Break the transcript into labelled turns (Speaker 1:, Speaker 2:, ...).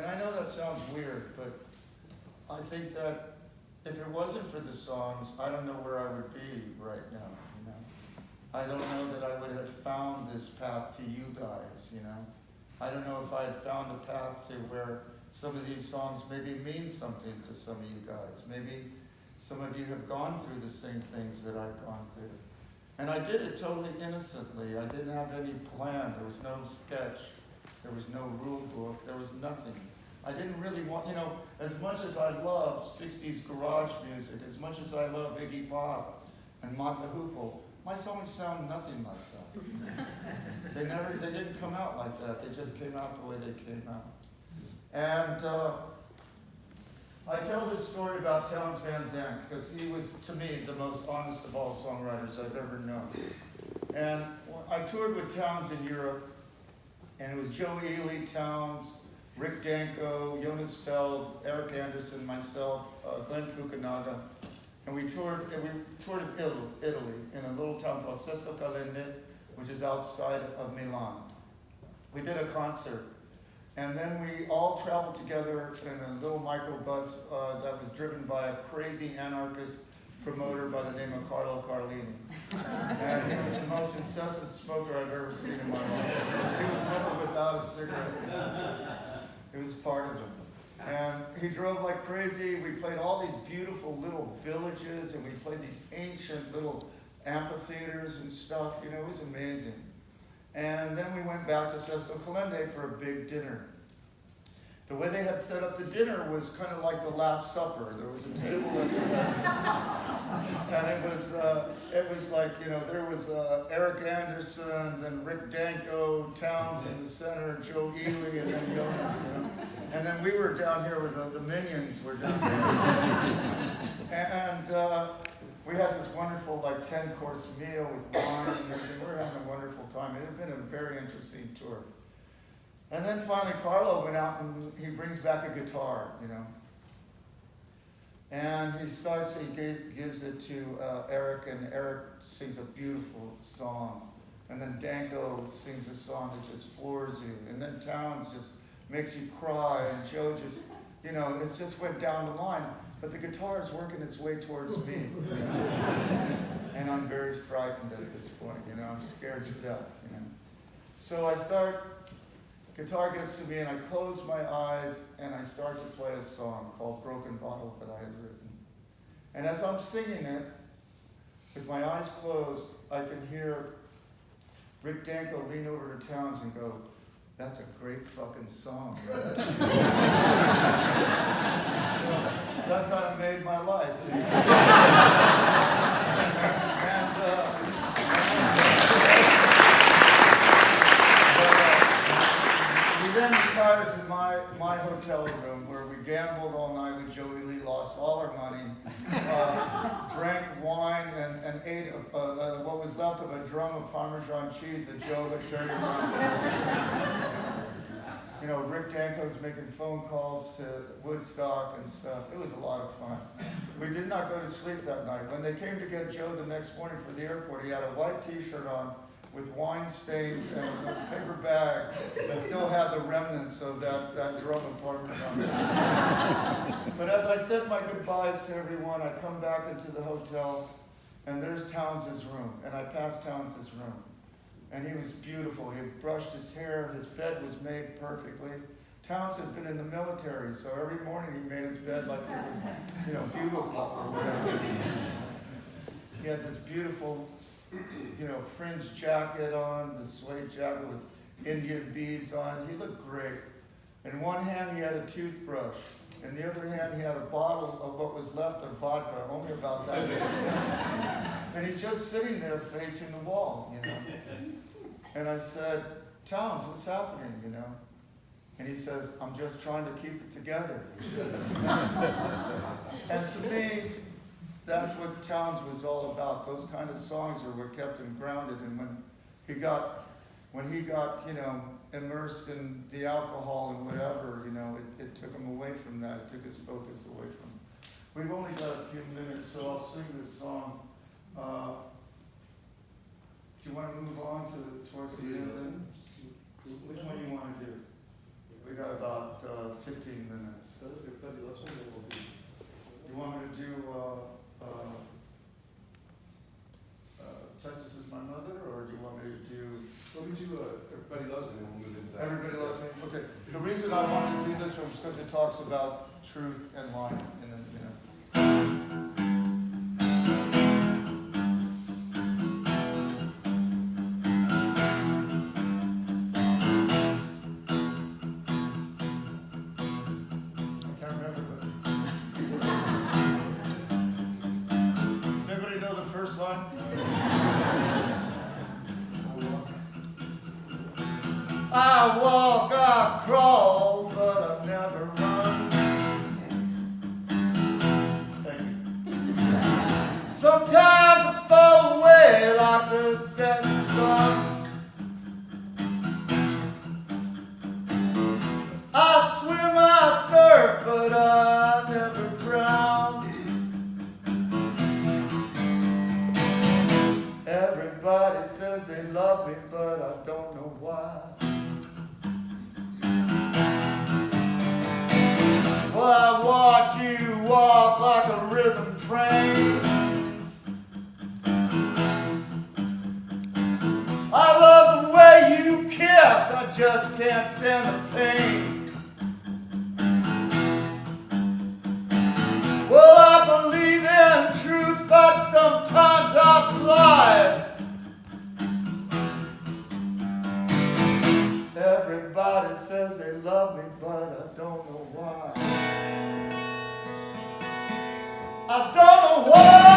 Speaker 1: And I know that sounds weird, but I think that if it wasn't for the songs, I don't know where I would be right now, you know. I don't know that I would have found this path to you guys, you know. I don't know if I had found a path to where some of these songs maybe mean something to some of you guys. Maybe some of you have gone through the same things that I've gone through. And I did it totally innocently. I didn't have any plan. There was no sketch. There was no rule book. There was nothing. I didn't really want, you know, as much as I love 60s garage music, as much as I love Iggy Pop and Mata Hoople, my songs sound nothing like that. They didn't come out like that. They just came out the way they came out. And I tell this story about Townes Van Zandt because he was, to me, the most honest of all songwriters I've ever known. And I toured with Townes in Europe, and it was Joe Ely, Townes, Rick Danko, Jonas Feld, Eric Anderson, myself, Glenn Fukunaga, and we toured in Italy, in a little town called Sesto Calende, which is outside of Milan. We did a concert, and then we all traveled together in a little microbus that was driven by a crazy anarchist promoter by the name of Carlo Carlini. And he was the most incessant smoker I've ever seen in my life. He was never without a cigarette. It was part of him. And he drove like crazy. We played all these beautiful little villages, and we played these ancient little amphitheaters and stuff. You know, it was amazing. And then we went back to Sesto Calende for a big dinner. The way they had set up the dinner was kind of like the Last Supper. There was a table at the and it was like, you know, there was Eric Anderson, then Rick Danko, Townes in the center, Joe Ely, and then Jonas, you know. And then we were down here with the Minions were down here. And we had this wonderful, like, 10-course meal with wine and everything. We were having a wonderful time. It had been a very interesting tour. And then finally Carlo went out and he brings back a guitar, you know. And he gives it to Eric, and Eric sings a beautiful song. And then Danko sings a song that just floors you. And then Townes just makes you cry, and Joe just, you know, it just went down the line. But the guitar is working its way towards me. You know? And I'm very frightened at this point, you know, I'm scared to death, you know. So guitar gets to me, and I close my eyes, and I start to play a song called Broken Bottle that I had written. And as I'm singing it, with my eyes closed, I can hear Rick Danko lean over to Townes and go, "That's a great fucking song." So that kind of made my life. You know? We then retired to my hotel room where we gambled all night with Joe Ely, lost all our money, drank wine, and ate what was left of a drum of Parmesan cheese that Joe had carried around. You know, Rick Danko's making phone calls to Woodstock and stuff. It was a lot of fun. We did not go to sleep that night. When they came to get Joe the next morning for the airport, he had a white t-shirt on with wine stains and a paper bag that still had the remnants of that drum of Parmesan. But as I said my goodbyes to everyone, I come back into the hotel, and there's Townes' room, and I passed Townes' room. And he was beautiful. He had brushed his hair. His bed was made perfectly. Townes had been in the military, so every morning he made his bed like it was, you know, bugle call or whatever. He had this beautiful, you know, fringe jacket on, the suede jacket with Indian beads on it. He looked great. In one hand, he had a toothbrush. In the other hand, he had a bottle of what was left of vodka, only about that big. And he's just sitting there facing the wall, you know. And I said, "Townes, what's happening, you know?" And he says, "I'm just trying to keep it together." And to me, that's what Townes was all about. Those kind of songs are what kept him grounded. And when he got, you know, immersed in the alcohol and whatever, you know, it took him away from that. It took his focus away from him. We've only got a few minutes, so I'll sing this song. Do you want to move on towards the end? Which one do you want to do? We got about 15 minutes.
Speaker 2: So everybody loves me, then we'll do.
Speaker 1: You want me to do Texas is my mother, or do you want me to do
Speaker 2: Let me do Everybody Loves Me, then we'll move into that.
Speaker 1: Everybody Loves Me? Okay. The reason I wanted to do this one is because it talks about truth and lying, and then, you know. I can't remember, but does everybody know the first line? I walk, I crawl, but I never run. Thank you. Sometimes I fall away like the setting sun. I swim, I surf, but I never drown. Everybody says they love me, but I don't know why. Well, I watch you walk like a rhythm train. I love the way you kiss, I just can't stand the pain. Well, I believe in truth, but sometimes I've lied. Everybody says they love me, but I don't know why. I don't know why.